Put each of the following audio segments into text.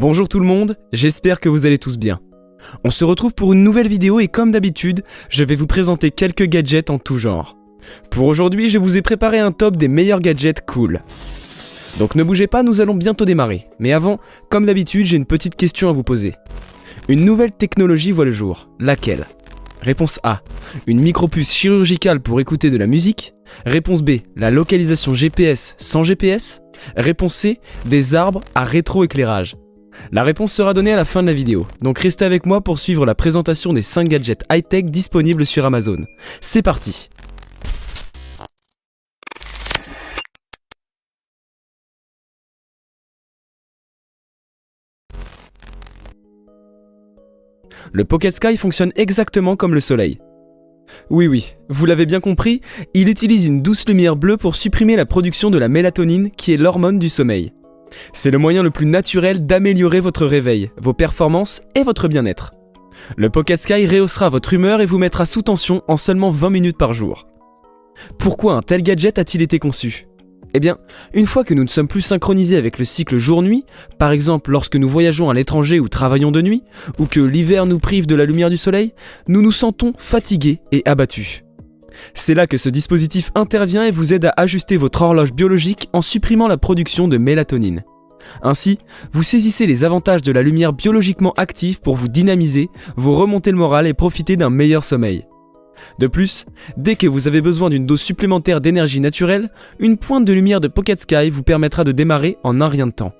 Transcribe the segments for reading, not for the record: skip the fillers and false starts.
Bonjour tout le monde, j'espère que vous allez tous bien. On se retrouve pour une nouvelle vidéo et comme d'habitude, je vais vous présenter quelques gadgets en tout genre. Pour aujourd'hui, je vous ai préparé un top des meilleurs gadgets cool. Donc ne bougez pas, nous allons bientôt démarrer. Mais avant, comme d'habitude, j'ai une petite question à vous poser. Une nouvelle technologie voit le jour, laquelle ? Réponse A, une micropuce chirurgicale pour écouter de la musique. Réponse B, la localisation GPS sans GPS. Réponse C, des arbres à rétroéclairage. La réponse sera donnée à la fin de la vidéo, donc restez avec moi pour suivre la présentation des 5 gadgets high-tech disponibles sur Amazon. C'est parti! Le Pocket Sky fonctionne exactement comme le soleil. Oui, vous l'avez bien compris, il utilise une douce lumière bleue pour supprimer la production de la mélatonine qui est l'hormone du sommeil. C'est le moyen le plus naturel d'améliorer votre réveil, vos performances et votre bien-être. Le Pocket Sky rehaussera votre humeur et vous mettra sous tension en seulement 20 minutes par jour. Pourquoi un tel gadget a-t-il été conçu ? Eh bien, une fois que nous ne sommes plus synchronisés avec le cycle jour-nuit, par exemple lorsque nous voyageons à l'étranger ou travaillons de nuit, ou que l'hiver nous prive de la lumière du soleil, nous nous sentons fatigués et abattus. C'est là que ce dispositif intervient et vous aide à ajuster votre horloge biologique en supprimant la production de mélatonine. Ainsi, vous saisissez les avantages de la lumière biologiquement active pour vous dynamiser, vous remonter le moral et profiter d'un meilleur sommeil. De plus, dès que vous avez besoin d'une dose supplémentaire d'énergie naturelle, une pointe de lumière de Pocket Sky vous permettra de démarrer en un rien de temps.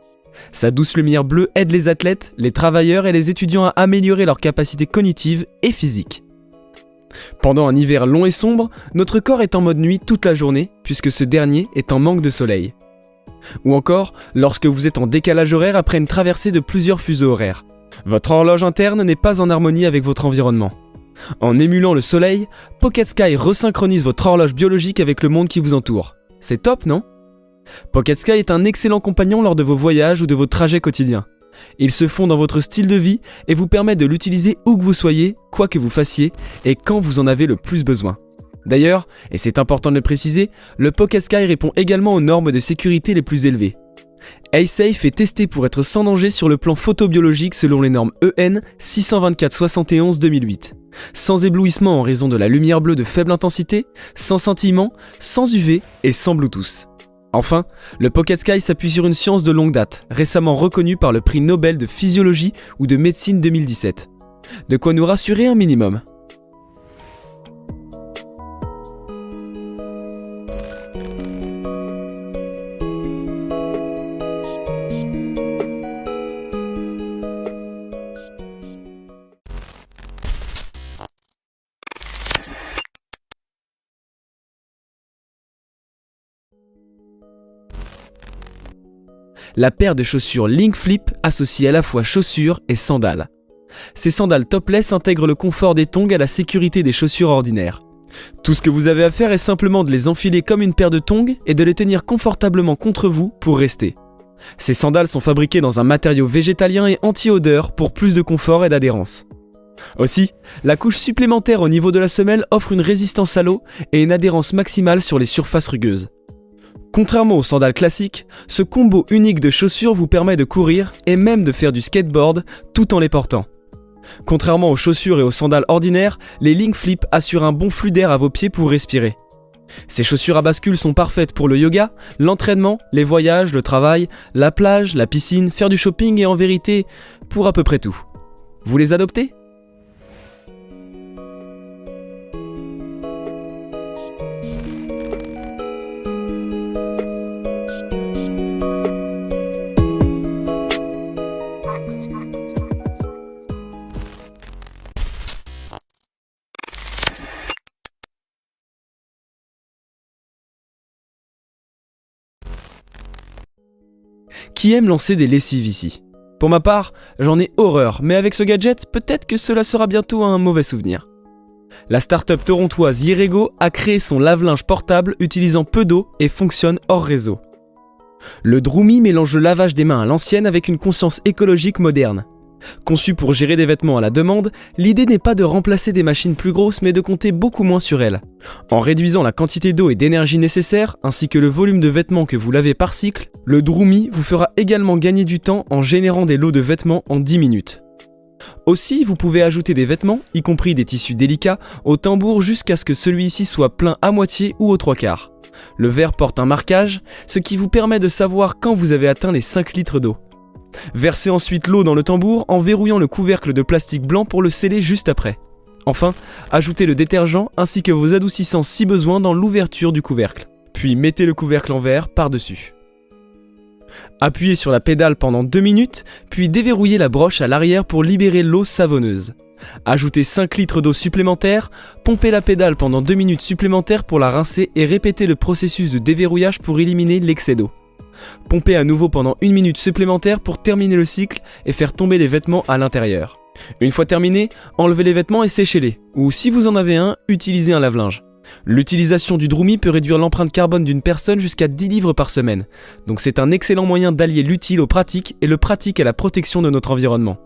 Sa douce lumière bleue aide les athlètes, les travailleurs et les étudiants à améliorer leurs capacités cognitives et physiques. Pendant un hiver long et sombre, notre corps est en mode nuit toute la journée, puisque ce dernier est en manque de soleil. Ou encore, lorsque vous êtes en décalage horaire après une traversée de plusieurs fuseaux horaires. Votre horloge interne n'est pas en harmonie avec votre environnement. En émulant le soleil, Pocket Sky resynchronise votre horloge biologique avec le monde qui vous entoure. C'est top, non ? Pocket Sky est un excellent compagnon lors de vos voyages ou de vos trajets quotidiens. Il se fond dans votre style de vie et vous permet de l'utiliser où que vous soyez, quoi que vous fassiez et quand vous en avez le plus besoin. D'ailleurs, et c'est important de le préciser, le Pocket Sky répond également aux normes de sécurité les plus élevées. iSafe est testé pour être sans danger sur le plan photobiologique selon les normes EN 624-71-2008. Sans éblouissement en raison de la lumière bleue de faible intensité, sans scintillement, sans UV et sans Bluetooth. Enfin, le Pocket Sky s'appuie sur une science de longue date, récemment reconnue par le prix Nobel de physiologie ou de médecine 2017. De quoi nous rassurer un minimum. La paire de chaussures Link Flip associe à la fois chaussures et sandales. Ces sandales topless intègrent le confort des tongs à la sécurité des chaussures ordinaires. Tout ce que vous avez à faire est simplement de les enfiler comme une paire de tongs et de les tenir confortablement contre vous pour rester. Ces sandales sont fabriquées dans un matériau végétalien et anti-odeur pour plus de confort et d'adhérence. Aussi, la couche supplémentaire au niveau de la semelle offre une résistance à l'eau et une adhérence maximale sur les surfaces rugueuses. Contrairement aux sandales classiques, ce combo unique de chaussures vous permet de courir et même de faire du skateboard tout en les portant. Contrairement aux chaussures et aux sandales ordinaires, les Link Flip assurent un bon flux d'air à vos pieds pour respirer. Ces chaussures à bascule sont parfaites pour le yoga, l'entraînement, les voyages, le travail, la plage, la piscine, faire du shopping et en vérité, pour à peu près tout. Vous les adoptez ? Qui aime lancer des lessives ici ? Pour ma part, j'en ai horreur, mais avec ce gadget, peut-être que cela sera bientôt un mauvais souvenir. La start-up torontoise Yerego a créé son lave-linge portable utilisant peu d'eau et fonctionne hors réseau. Le Droomy mélange le lavage des mains à l'ancienne avec une conscience écologique moderne. Conçu pour gérer des vêtements à la demande, l'idée n'est pas de remplacer des machines plus grosses mais de compter beaucoup moins sur elles. En réduisant la quantité d'eau et d'énergie nécessaire, ainsi que le volume de vêtements que vous lavez par cycle, le Droomy vous fera également gagner du temps en générant des lots de vêtements en 10 minutes. Aussi, vous pouvez ajouter des vêtements, y compris des tissus délicats, au tambour jusqu'à ce que celui-ci soit plein à moitié ou aux 3/4. Le verre porte un marquage, ce qui vous permet de savoir quand vous avez atteint les 5 litres d'eau. Versez ensuite l'eau dans le tambour en verrouillant le couvercle de plastique blanc pour le sceller juste après. Enfin, ajoutez le détergent ainsi que vos adoucissants si besoin dans l'ouverture du couvercle. Puis mettez le couvercle en verre par-dessus. Appuyez sur la pédale pendant 2 minutes, puis déverrouillez la broche à l'arrière pour libérer l'eau savonneuse. Ajoutez 5 litres d'eau supplémentaire, pompez la pédale pendant 2 minutes supplémentaires pour la rincer et répétez le processus de déverrouillage pour éliminer l'excès d'eau. Pompez à nouveau pendant 1 minute supplémentaire pour terminer le cycle et faire tomber les vêtements à l'intérieur. Une fois terminé, enlevez les vêtements et séchez-les, ou si vous en avez un, utilisez un lave-linge. L'utilisation du Droomy peut réduire l'empreinte carbone d'une personne jusqu'à 10 livres par semaine, donc c'est un excellent moyen d'allier l'utile au pratique et le pratique à la protection de notre environnement.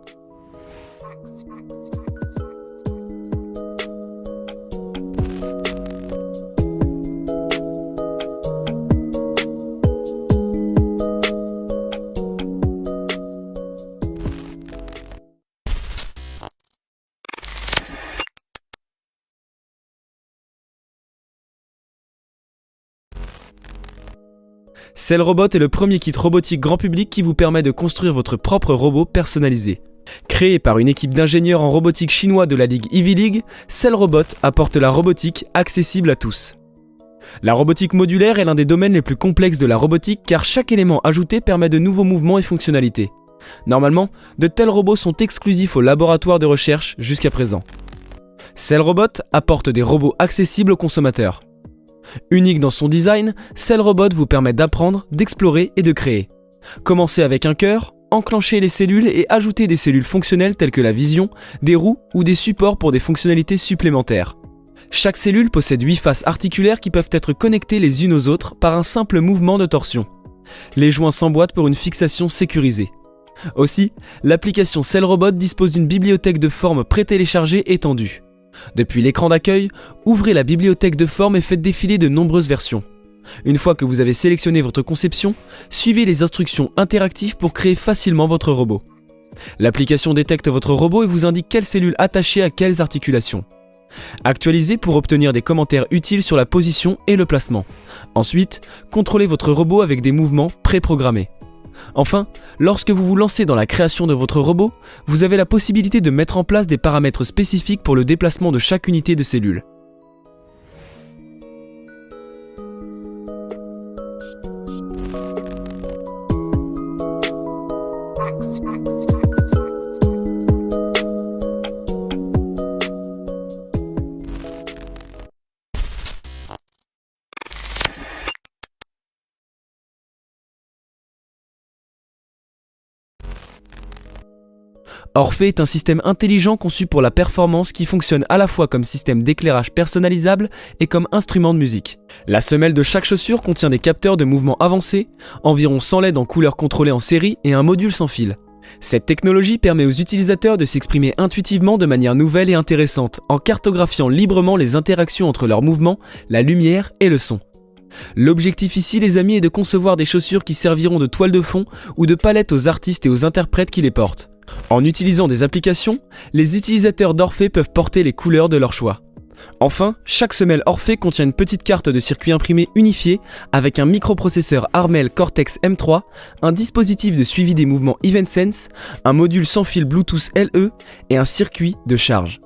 Cellrobot est le premier kit robotique grand public qui vous permet de construire votre propre robot personnalisé. Créé par une équipe d'ingénieurs en robotique chinois de la ligue Ivy League, Cellrobot apporte la robotique accessible à tous. La robotique modulaire est l'un des domaines les plus complexes de la robotique car chaque élément ajouté permet de nouveaux mouvements et fonctionnalités. Normalement, de tels robots sont exclusifs aux laboratoires de recherche jusqu'à présent. Cellrobot apporte des robots accessibles aux consommateurs. Unique dans son design, Cellrobot vous permet d'apprendre, d'explorer et de créer. Commencez avec un cœur, enclenchez les cellules et ajoutez des cellules fonctionnelles telles que la vision, des roues ou des supports pour des fonctionnalités supplémentaires. Chaque cellule possède 8 faces articulaires qui peuvent être connectées les unes aux autres par un simple mouvement de torsion. Les joints s'emboîtent pour une fixation sécurisée. Aussi, l'application Cellrobot dispose d'une bibliothèque de formes prétéléchargée étendue. Depuis l'écran d'accueil, ouvrez la bibliothèque de formes et faites défiler de nombreuses versions. Une fois que vous avez sélectionné votre conception, suivez les instructions interactives pour créer facilement votre robot. L'application détecte votre robot et vous indique quelles cellules attacher à quelles articulations. Actualisez pour obtenir des commentaires utiles sur la position et le placement. Ensuite, contrôlez votre robot avec des mouvements préprogrammés. Enfin, lorsque vous vous lancez dans la création de votre robot, vous avez la possibilité de mettre en place des paramètres spécifiques pour le déplacement de chaque unité de cellule. Orphée est un système intelligent conçu pour la performance qui fonctionne à la fois comme système d'éclairage personnalisable et comme instrument de musique. La semelle de chaque chaussure contient des capteurs de mouvement avancés, environ 100 LED en couleur contrôlée en série et un module sans fil. Cette technologie permet aux utilisateurs de s'exprimer intuitivement de manière nouvelle et intéressante en cartographiant librement les interactions entre leurs mouvements, la lumière et le son. L'objectif ici les amis est de concevoir des chaussures qui serviront de toile de fond ou de palette aux artistes et aux interprètes qui les portent. En utilisant des applications, les utilisateurs d'Orphée peuvent porter les couleurs de leur choix. Enfin, chaque semelle Orphée contient une petite carte de circuit imprimé unifiée avec un microprocesseur Armel Cortex M3, un dispositif de suivi des mouvements EventSense, un module sans fil Bluetooth LE et un circuit de charge.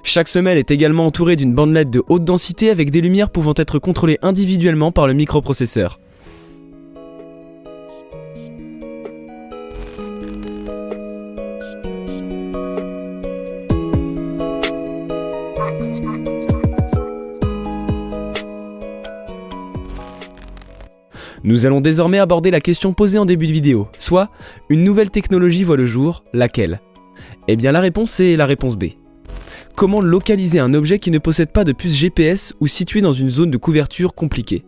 Chaque semelle est également entourée d'une bande LED de haute densité avec des lumières pouvant être contrôlées individuellement par le microprocesseur. Nous allons désormais aborder la question posée en début de vidéo, soit une nouvelle technologie voit le jour, laquelle? Eh bien la réponse est la réponse B. Comment localiser un objet qui ne possède pas de puce GPS ou situé dans une zone de couverture compliquée?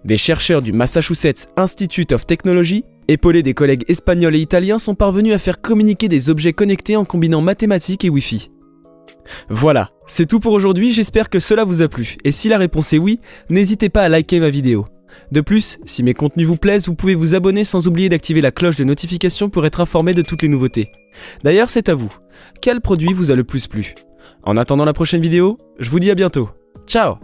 Des chercheurs du Massachusetts Institute of Technology Épaulés des collègues espagnols et italiens sont parvenus à faire communiquer des objets connectés en combinant mathématiques et Wi-Fi. Voilà, c'est tout pour aujourd'hui, j'espère que cela vous a plu, et si la réponse est oui, n'hésitez pas à liker ma vidéo. De plus, si mes contenus vous plaisent, vous pouvez vous abonner sans oublier d'activer la cloche de notification pour être informé de toutes les nouveautés. D'ailleurs, c'est à vous. Quel produit vous a le plus plu? En attendant la prochaine vidéo, je vous dis à bientôt. Ciao!